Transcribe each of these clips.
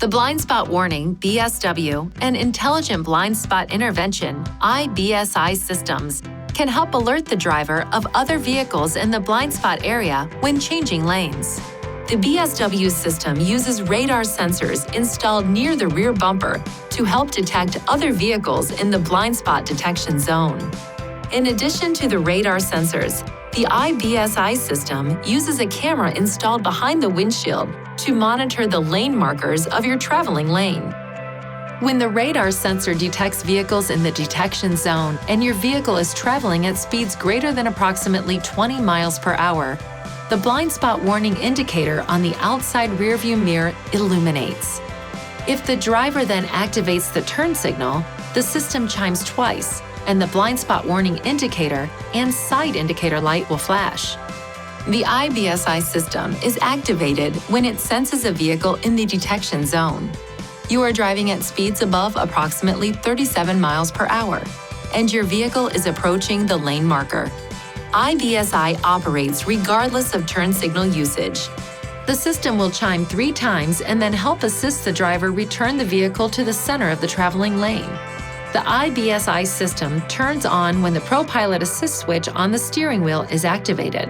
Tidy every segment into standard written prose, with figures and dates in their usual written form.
The blind spot warning, BSW, and intelligent blind spot intervention, I-BSI systems can help alert the driver of other vehicles in the blind spot area when changing lanes. The BSW system uses radar sensors installed near the rear bumper to help detect other vehicles in the blind spot detection zone. In addition to the radar sensors, the I-BSI system uses a camera installed behind the windshield to monitor the lane markers of your traveling lane. When the radar sensor detects vehicles in the detection zone and your vehicle is traveling at speeds greater than approximately 20 miles per hour, the blind spot warning indicator on the outside rearview mirror illuminates. If the driver then activates the turn signal, the system chimes twice, and the blind spot warning indicator and side indicator light will flash. The I-BSI system is activated when it senses a vehicle in the detection zone. You are driving at speeds above approximately 37 miles per hour, and your vehicle is approaching the lane marker. I-BSI operates regardless of turn signal usage. The system will chime 3 times and then help assist the driver return the vehicle to the center of the traveling lane. The I-BSI system turns on when the ProPilot Assist switch on the steering wheel is activated.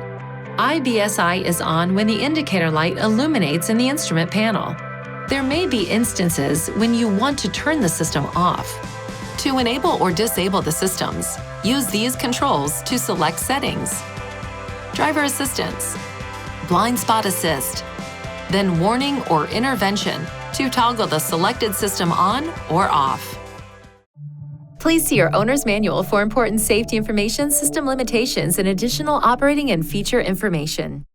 I-BSI is on when the indicator light illuminates in the instrument panel. There may be instances when you want to turn the system off. To enable or disable the systems, use these controls to select settings. Driver assistance, blind spot assist, then warning or intervention to toggle the selected system on or off. Please see your owner's manual for important safety information, system limitations, and additional operating and feature information.